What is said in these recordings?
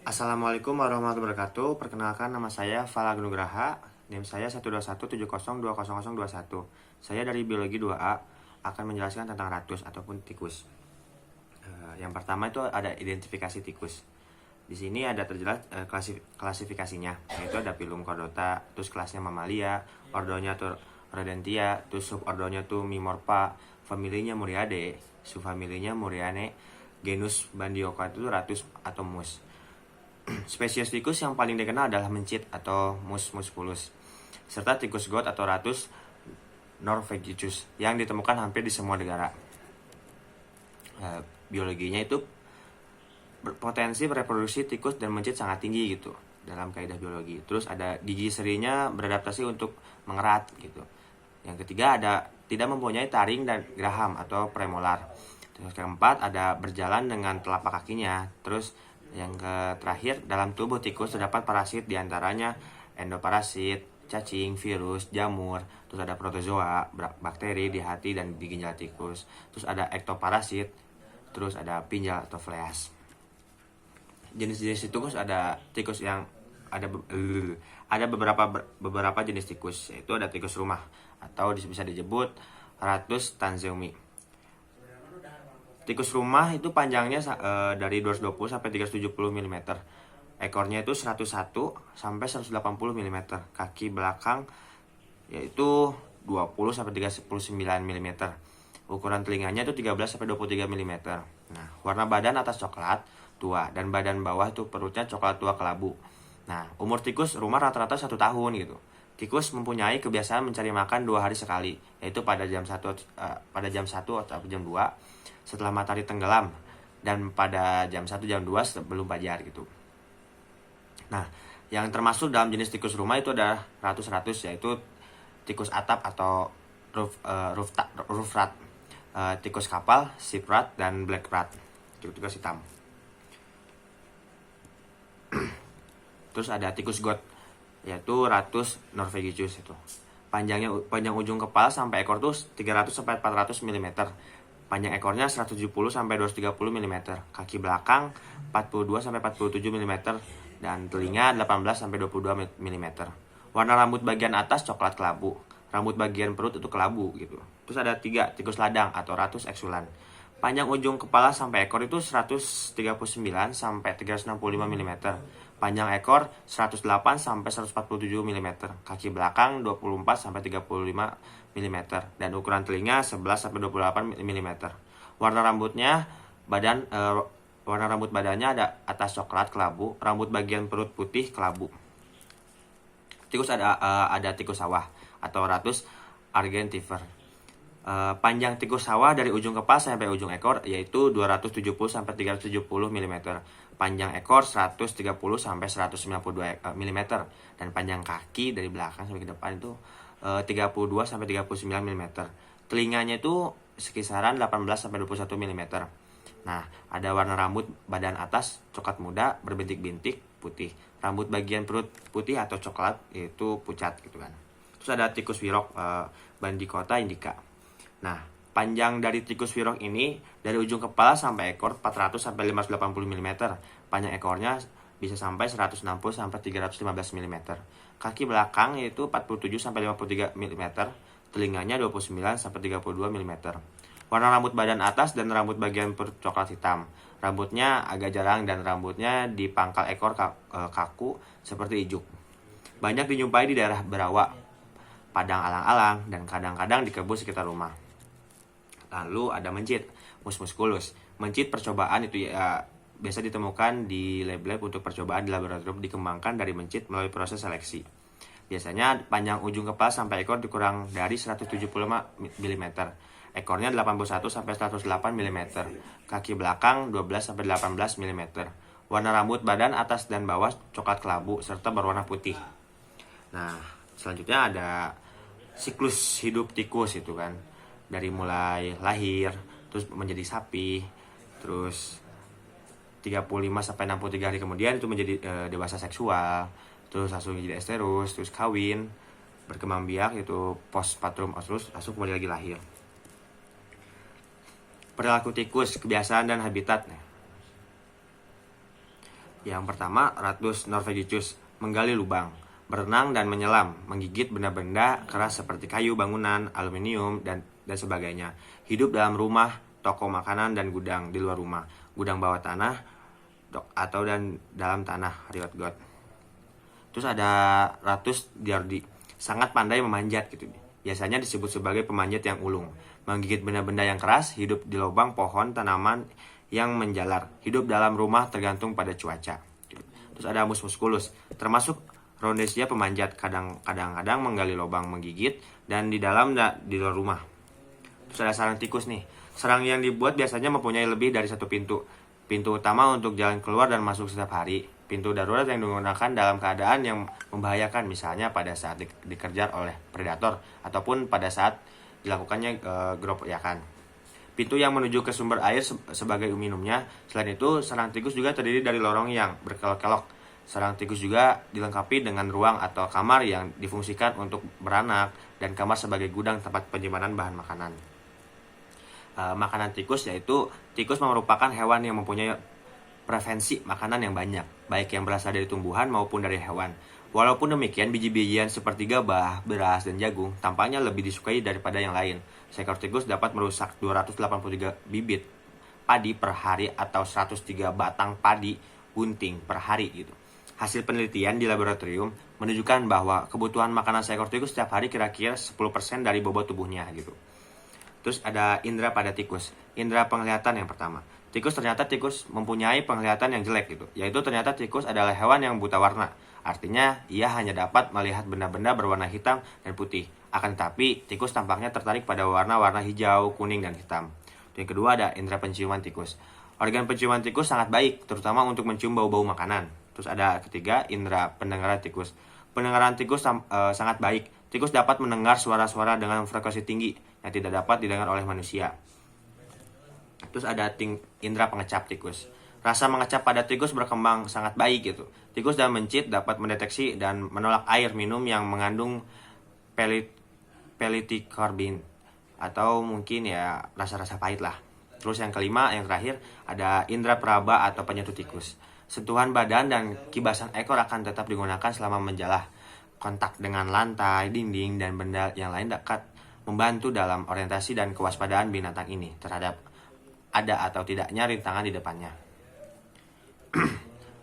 Assalamualaikum warahmatullahi wabarakatuh. Perkenalkan, nama saya Fala Nugraha. NIM saya 12170200021. Saya dari Biologi 2A akan menjelaskan tentang ratus ataupun tikus. Yang pertama itu ada identifikasi tikus. Di sini ada terjelas klasifikasinya, yaitu ada Phylum Chordata, terus kelasnya Mamalia, ordonya tuh Rodentia, terus subordonya tuh Mimorpha, familinya Muriade, subfamilinya Muriane, genus Bandioka itu ratus atau mus. Spesies tikus yang paling dikenal adalah mencit atau Mus musculus, serta tikus got atau ratus norvegicus yang ditemukan hampir di semua negara. Biologinya itu potensi reproduksi tikus dan mencit sangat tinggi gitu dalam kaidah biologi. Terus ada gigi serinya beradaptasi untuk mengerat gitu. Yang ketiga ada tidak mempunyai taring dan geraham atau premolar. Terus keempat ada berjalan dengan telapak kakinya. Terus yang terakhir, dalam tubuh tikus terdapat parasit, diantaranya endoparasit, cacing, virus, jamur. Terus ada protozoa, bakteri di hati dan di ginjal tikus. Terus ada ektoparasit. Terus ada pinjal atau fleas. Jenis-jenis tikus ada tikus yang ada beberapa jenis tikus, yaitu ada tikus rumah atau bisa disebut Ratus tanzeumi. Tikus rumah itu panjangnya dari 220 sampai 370 mm. Ekornya itu 101 sampai 180 mm. Kaki belakang yaitu 20 sampai 39 mm. Ukuran telinganya itu 13 sampai 23 mm. Nah, warna badan atas coklat tua dan badan bawah itu perutnya coklat tua kelabu. Nah, umur tikus rumah rata-rata 1 tahun gitu. Tikus mempunyai kebiasaan mencari makan 2 hari sekali, yaitu pada jam 1 atau jam 2 setelah matahari tenggelam dan pada jam 1 jam 2 sebelum fajar gitu. Nah, yang termasuk dalam jenis tikus rumah itu ada ratus-ratus, yaitu tikus atap atau roof rat, tikus kapal, sheep rat, dan black rat, tikus hitam. Terus ada tikus got, yaitu ratus norvegicus itu. Panjang ujung kepala sampai ekor tuh 300 sampai 400 mm. Panjang ekornya 170 sampai 230 mm. Kaki belakang 42 sampai 47 mm dan telinga 18 sampai 22 mm. Warna rambut bagian atas coklat kelabu. Rambut bagian perut itu kelabu gitu. Terus ada 3 tikus ladang atau ratus exulan. Panjang ujung kepala sampai ekor itu 139 sampai 365 mm. Panjang ekor 108 sampai 147 mm. Kaki belakang 24 sampai 35 mm dan ukuran telinga 11 sampai 28 mm. Warna rambut badannya ada atas coklat kelabu, rambut bagian perut putih kelabu. Tikus ada tikus sawah atau ratus argentifer. Panjang tikus sawah dari ujung kepala sampai ujung ekor yaitu 270 sampai 370 mm. Panjang ekor 130 sampai 192 mm dan panjang kaki dari belakang sampai ke depan itu 32 sampai 39 mm. Telinganya itu sekisaran 18 sampai 21 mm. Nah, ada warna rambut badan atas coklat muda berbintik-bintik putih. Rambut bagian perut putih atau coklat, yaitu pucat gitu kan. Terus ada tikus wirok, Bandicota indica. Nah, panjang dari tikus wirok ini dari ujung kepala sampai ekor 400 sampai 580 mm. Panjang ekornya bisa sampai 160 sampai 315 mm. Kaki belakang yaitu 47 sampai 53 mm. Telinganya 29 sampai 32 mm. Warna rambut badan atas dan rambut bagian perut coklat hitam. Rambutnya agak jarang dan rambutnya di pangkal ekor kaku seperti ijuk. Banyak dijumpai di daerah Berawa, padang alang-alang, dan kadang-kadang di kebun sekitar rumah. Lalu ada mencit, Mus musculus. Mencit percobaan itu ya biasa ditemukan di lab-lab untuk percobaan di laboratorium, dikembangkan dari mencit melalui proses seleksi. Biasanya panjang ujung kepala sampai ekor dikurang dari 175 mm. Ekornya 81 sampai 108 mm. Kaki belakang 12 sampai 18 mm. Warna rambut badan atas dan bawah coklat kelabu serta berwarna putih. Nah, selanjutnya ada siklus hidup tikus itu kan. Dari mulai lahir, terus menjadi sapi, terus 35 sampai 63 hari kemudian itu menjadi dewasa seksual, terus langsung jadi esterus, terus kawin, berkembang biak itu postpartum ostrus, langsung kembali lagi lahir. Perilaku tikus, kebiasaan dan habitat. Yang pertama, Ratus norvegicus, menggali lubang, berenang dan menyelam, menggigit benda-benda keras seperti kayu, bangunan, aluminium, dan sebagainya. Hidup dalam rumah, toko makanan, dan gudang di luar rumah. Gudang bawah tanah atau dan dalam tanah, riwayat God. Terus ada Ratus diardi, sangat pandai memanjat gitu. Biasanya disebut sebagai pemanjat yang ulung. Menggigit benda-benda yang keras, hidup di lubang pohon, tanaman yang menjalar, hidup dalam rumah tergantung pada cuaca. Terus ada Mus musculus, termasuk Rondesia pemanjat, kadang-kadang menggali lubang menggigit dan di dalam di luar rumah. Terus ada sarang tikus nih. Sarang yang dibuat biasanya mempunyai lebih dari satu pintu. Pintu utama untuk jalan keluar dan masuk setiap hari. Pintu darurat yang digunakan dalam keadaan yang membahayakan, misalnya pada saat dikejar oleh predator ataupun pada saat dilakukannya gerobokan. Pintu yang menuju ke sumber air sebagai minumnya. Selain itu, sarang tikus juga terdiri dari lorong yang berkelok-kelok. Sarang tikus juga dilengkapi dengan ruang atau kamar yang difungsikan untuk beranak dan kamar sebagai gudang tempat penyimpanan bahan makanan. Makanan tikus, yaitu tikus merupakan hewan yang mempunyai preferensi makanan yang banyak, baik yang berasal dari tumbuhan maupun dari hewan. Walaupun demikian, biji-bijian seperti gabah, beras, dan jagung tampaknya lebih disukai daripada yang lain. Seekor tikus dapat merusak 283 bibit padi per hari atau 103 batang padi bunting per hari gitu. Hasil penelitian di laboratorium menunjukkan bahwa kebutuhan makanan seekor tikus setiap hari kira-kira 10% dari bobot tubuhnya gitu. Terus ada indera pada tikus. Indera penglihatan yang pertama. Tikus mempunyai penglihatan yang jelek gitu. Yaitu ternyata tikus adalah hewan yang buta warna. Artinya ia hanya dapat melihat benda-benda berwarna hitam dan putih. Akan tetapi tikus tampaknya tertarik pada warna-warna hijau, kuning, dan hitam. Yang kedua ada indera penciuman tikus. Organ penciuman tikus sangat baik, terutama untuk mencium bau-bau makanan. Terus ada ketiga, indera pendengaran tikus. Pendengaran tikus sangat baik. Tikus dapat mendengar suara-suara dengan frekuensi tinggi yang tidak dapat didengar oleh manusia. Terus ada indera pengecap tikus. Rasa mengecap pada tikus berkembang sangat baik gitu. Tikus dan mencit dapat mendeteksi dan menolak air minum yang mengandung pelitokarbin atau mungkin ya rasa-rasa pahit lah. Terus yang kelima, yang terakhir, ada indera peraba atau penyentuh tikus. Sentuhan badan dan kibasan ekor akan tetap digunakan selama menjalah. Kontak dengan lantai, dinding, dan benda yang lain dapat membantu dalam orientasi dan kewaspadaan binatang ini terhadap ada atau tidaknya rintangan di depannya.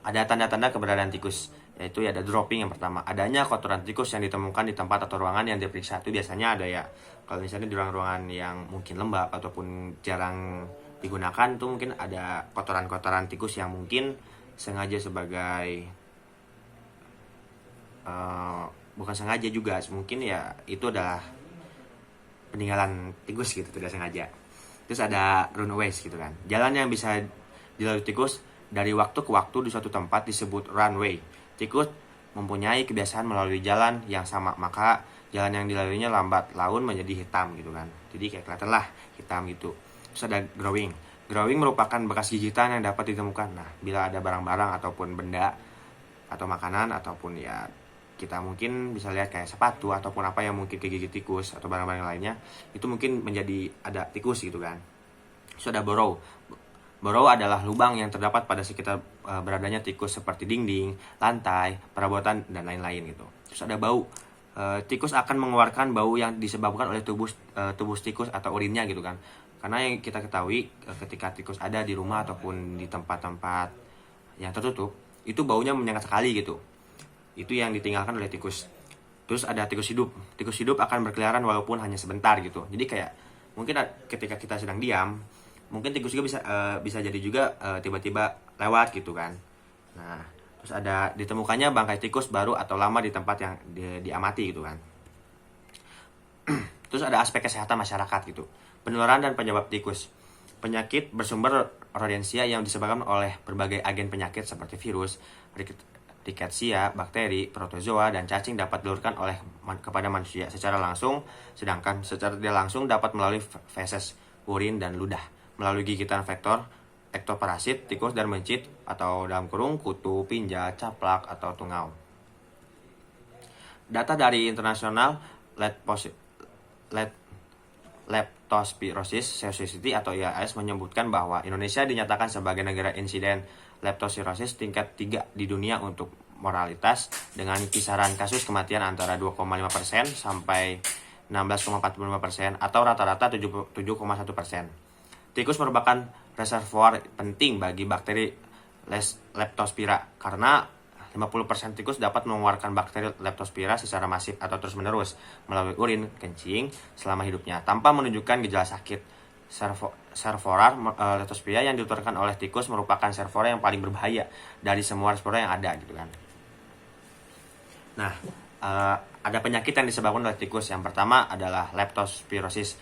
Ada tanda-tanda keberadaan tikus, yaitu ada dropping yang pertama. Adanya kotoran tikus yang ditemukan di tempat atau ruangan yang diperiksa. Itu biasanya ada ya, kalau misalnya di ruangan yang mungkin lembab ataupun jarang digunakan, itu mungkin ada kotoran-kotoran tikus yang mungkin sengaja sebagai bukan sengaja juga, mungkin ya itu adalah peninggalan tikus gitu, tidak sengaja. Terus ada runaways gitu kan, jalan yang bisa dilalui tikus dari waktu ke waktu di suatu tempat disebut runway. Tikus mempunyai kebiasaan melalui jalan yang sama, maka jalan yang dilaluinya lambat laun menjadi hitam gitu kan. Jadi kayak kelihatan lah hitam gitu. Terus ada growing. Growing merupakan bekas gigitan yang dapat ditemukan. Nah, bila ada barang-barang ataupun benda atau makanan ataupun ya kita mungkin bisa lihat kayak sepatu ataupun apa yang mungkin kegigit tikus atau barang-barang lainnya, itu mungkin menjadi ada tikus gitu kan. Terus ada burrow. Burrow adalah lubang yang terdapat pada sekitar beradanya tikus seperti dinding, lantai, perabotan, dan lain-lain gitu. Terus ada bau. Tikus akan mengeluarkan bau yang disebabkan oleh tubuh tikus atau urinnya gitu kan. Karena yang kita ketahui ketika tikus ada di rumah ataupun di tempat-tempat yang tertutup, itu baunya menyengat sekali gitu. Itu yang ditinggalkan oleh tikus. Terus ada tikus hidup. Tikus hidup akan berkeliaran walaupun hanya sebentar gitu. Jadi kayak mungkin ketika kita sedang diam, mungkin tikus juga bisa jadi juga tiba-tiba lewat gitu kan. Nah, terus ada ditemukannya bangkai tikus baru atau lama di tempat yang diamati gitu kan. Terus ada aspek kesehatan masyarakat gitu. Penularan dan penyebab tikus. Penyakit bersumber rodensia yang disebabkan oleh berbagai agen penyakit seperti virus, rickettsia, bakteri, protozoa, dan cacing dapat diluruskan kepada manusia secara langsung, sedangkan secara tidak langsung dapat melalui feses, urin, dan ludah, melalui gigitan vektor, ektoparasit, tikus, dan mencit, atau dalam kurung, kutu, pinja, caplak, atau tungau. Data dari International Leptospirosis Society atau IAS menyebutkan bahwa Indonesia dinyatakan sebagai negara insiden leptospirosis tingkat 3 di dunia untuk mortalitas dengan kisaran kasus kematian antara 2,5% sampai 16,45% atau rata-rata 7,1%. Tikus merupakan reservoir penting bagi bakteri Leptospira karena 50% tikus dapat mengeluarkan bakteri Leptospira secara masif atau terus-menerus melalui urin, kencing selama hidupnya tanpa menunjukkan gejala sakit. Servorar Leptospira yang ditularkan oleh tikus merupakan servorar yang paling berbahaya dari semua reservoir yang ada gitu kan. Nah, ada penyakit yang disebabkan oleh tikus. Yang pertama adalah leptospirosis.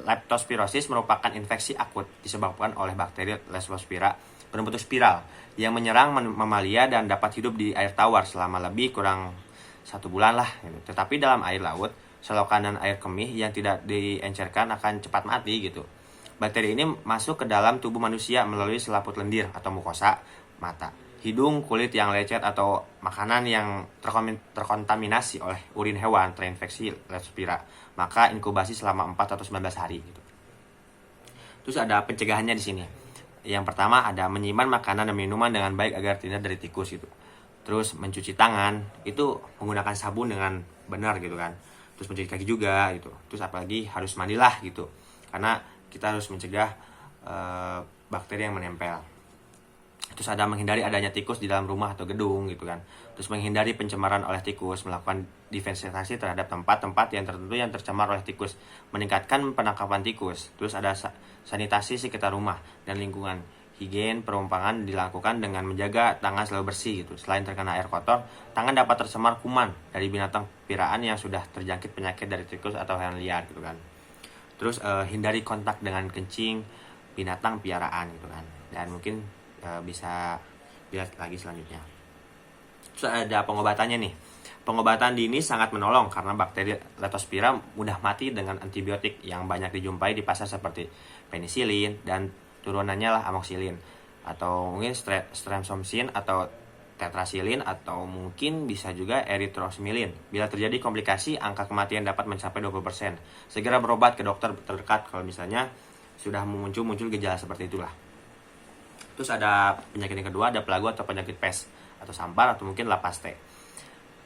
Leptospirosis merupakan infeksi akut disebabkan oleh bakteri Leptospira berbentuk spiral yang menyerang mamalia dan dapat hidup di air tawar selama lebih kurang 1 bulan lah gitu. Tetapi dalam air laut, selokan dan air kemih yang tidak diencerkan akan cepat mati gitu. Bakteri ini masuk ke dalam tubuh manusia melalui selaput lendir atau mukosa, mata, hidung, kulit yang lecet atau makanan yang terkontaminasi oleh urin hewan terinfeksi Leptospira. Maka inkubasi selama 4 atau 19 hari gitu. Terus ada pencegahannya di sini. Yang pertama ada menyimpan makanan dan minuman dengan baik agar terhindar dari tikus gitu. Terus mencuci tangan, itu menggunakan sabun dengan benar gitu kan. Terus mencuci kaki juga gitu. Terus apalagi harus mandilah gitu. Karena kita harus mencegah bakteri yang menempel. Terus ada menghindari adanya tikus di dalam rumah atau gedung gitu kan. Terus menghindari pencemaran oleh tikus, melakukan divensitasi terhadap tempat-tempat yang tertentu yang tercemar oleh tikus, meningkatkan penangkapan tikus. Terus ada sanitasi sekitar rumah dan lingkungan. Higien perumpangan dilakukan dengan menjaga tangan selalu bersih gitu. Selain terkena air kotor, tangan dapat tercemar kuman dari binatang piaraan yang sudah terjangkit penyakit dari tikus atau hewan liar gitu kan. Terus hindari kontak dengan kencing binatang piaraan gitu kan. Dan mungkin bisa lihat lagi selanjutnya. Terus ada pengobatannya nih. Pengobatan dini sangat menolong karena bakteri Leptospira mudah mati dengan antibiotik yang banyak dijumpai di pasar seperti penisilin dan turunannya lah amoxicillin atau mungkin streptomycin atau tetrasilin atau mungkin bisa juga erythrosmilin. Bila terjadi komplikasi, angka kematian dapat mencapai 20%. Segera berobat ke dokter terdekat kalau misalnya sudah muncul gejala seperti itulah. Terus ada penyakit yang kedua, ada plague atau penyakit pes atau sampar atau mungkin lapaste.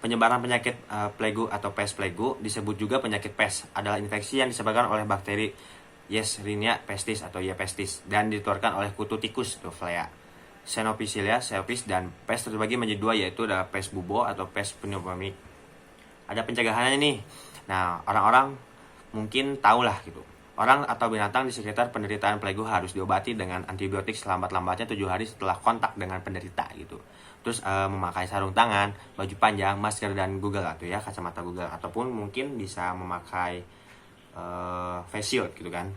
Penyebaran penyakit plague atau pes plague disebut juga penyakit pes, adalah infeksi yang disebabkan oleh bakteri Yersinia pestis atau Y. pestis dan ditularkan oleh kutu tikus atau flea. Xenophila xenopus dan pes terbagi menjadi dua, yaitu ada pes bubo atau pes pneumonic. Ada pencegahannya nih. Nah, orang-orang mungkin tahulah gitu. Orang atau binatang di sekitar penderitaan plague harus diobati dengan antibiotik selambat-lambatnya 7 hari setelah kontak dengan penderita gitu. Terus memakai sarung tangan, baju panjang, masker dan Google atau ya kacamata Google ataupun mungkin bisa memakai face shield gitu kan.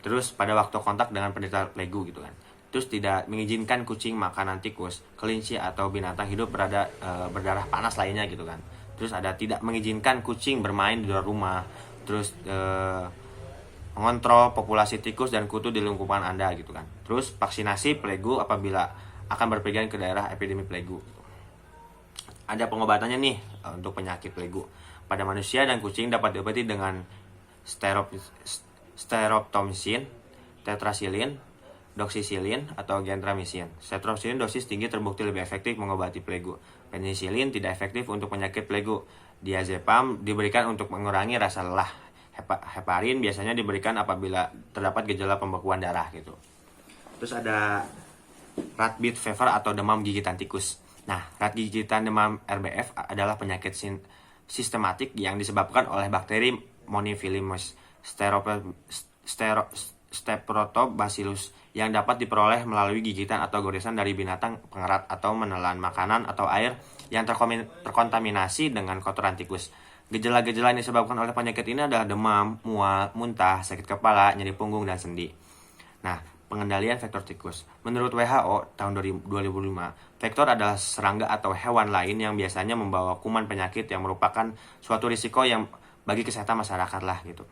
Terus pada waktu kontak dengan penderita plague gitu kan. Terus tidak mengizinkan kucing makanan tikus, kelinci atau binatang hidup berdarah panas lainnya gitu kan. Terus ada tidak mengizinkan kucing bermain di luar rumah. Terus mengontrol populasi tikus dan kutu di lingkungan Anda gitu kan. Terus vaksinasi plague apabila akan berpergian ke daerah epidemi plague. Ada pengobatannya nih untuk penyakit plague. Pada manusia dan kucing dapat diobati dengan streptomycin, tetrasilin, doxycycline atau gentamicin. Streptomycin dosis tinggi terbukti lebih efektif mengobati plague. Penicillin tidak efektif untuk penyakit plague. Diazepam diberikan untuk mengurangi rasa lelah. Heparin biasanya diberikan apabila terdapat gejala pembekuan darah gitu. Terus ada rabbit fever atau demam gigitan tikus. Nah, rat gigitan demam RBF adalah penyakit sistematik yang disebabkan oleh bakteri Monofilament Streptobacillus yang dapat diperoleh melalui gigitan atau goresan dari binatang pengerat atau menelan makanan atau air yang terkontaminasi dengan kotoran tikus. Gejala-gejala yang disebabkan oleh penyakit ini adalah demam, mual, muntah, sakit kepala, nyeri punggung, dan sendi. Nah, pengendalian vektor tikus. Menurut WHO tahun 2005, vektor adalah serangga atau hewan lain yang biasanya membawa kuman penyakit yang merupakan suatu risiko yang bagi kesehatan masyarakat lah gitu.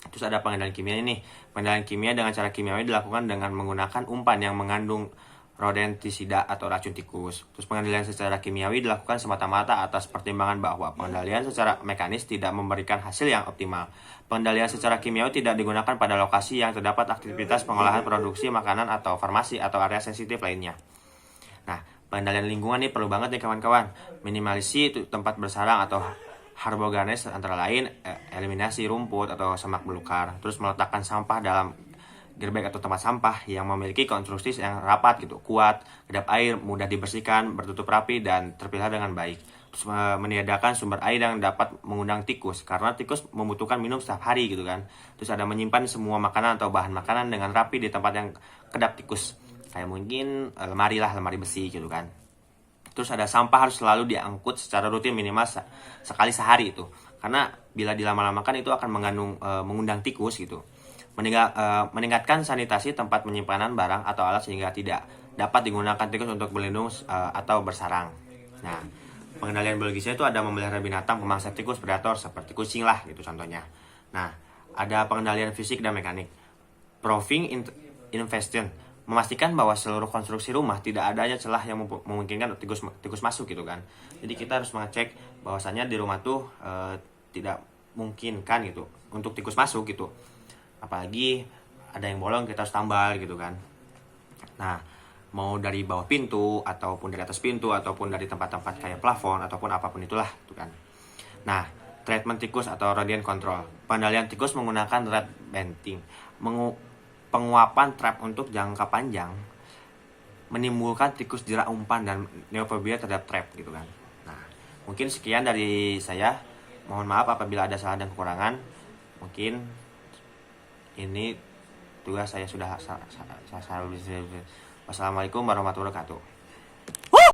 Terus ada pengendalian kimia ini. Pengendalian kimia dengan cara kimiawi dilakukan dengan menggunakan umpan yang mengandung rodentisida atau racun tikus. Terus pengendalian secara kimiawi dilakukan semata-mata atas pertimbangan bahwa pengendalian secara mekanis tidak memberikan hasil yang optimal. Pengendalian secara kimiawi tidak digunakan pada lokasi yang terdapat aktivitas pengolahan produksi makanan atau farmasi atau area sensitif lainnya. Nah, pengendalian lingkungan nih perlu banget nih kawan-kawan. Minimalisi tempat bersarang atau Harboganes antara lain eliminasi rumput atau semak belukar, terus meletakkan sampah dalam gerbek atau tempat sampah yang memiliki konstruksi yang rapat gitu, kuat, kedap air, mudah dibersihkan, bertutup rapi dan terpisah dengan baik. Terus meniadakan sumber air yang dapat mengundang tikus karena tikus membutuhkan minum setiap hari gitu kan. Terus ada menyimpan semua makanan atau bahan makanan dengan rapi di tempat yang kedap tikus. Kayak mungkin lemari besi gitu kan. Terus ada sampah harus selalu diangkut secara rutin minimal sekali sehari itu. Karena bila dilama-lamakan itu akan mengundang tikus gitu. Meningkatkan sanitasi tempat penyimpanan barang atau alat sehingga tidak dapat digunakan tikus untuk berlindung atau bersarang. Nah, pengendalian biologisnya itu ada memelihara binatang pemangsa tikus predator seperti kucing lah gitu contohnya. Nah, ada pengendalian fisik dan mekanik. Proving investion memastikan bahwa seluruh konstruksi rumah tidak adanya celah yang memungkinkan tikus masuk gitu kan. Jadi kita harus mengecek bahwasannya di rumah tuh tidak mungkinkan gitu untuk tikus masuk gitu. Apalagi ada yang bolong kita harus tambal gitu kan. Nah, mau dari bawah pintu ataupun dari atas pintu ataupun dari tempat-tempat kayak plafon ataupun apapun itulah gitu kan. Nah, treatment tikus atau rodent control. Pengendalian tikus menggunakan rat baiting, penguapan trap untuk jangka panjang menimbulkan tikus jerak umpan dan neofobia terhadap trap gitu kan. Nah, mungkin sekian dari saya. Mohon maaf apabila ada salah dan kekurangan. Mungkin ini tugas saya sudah. Wassalamualaikum warahmatullahi wabarakatuh.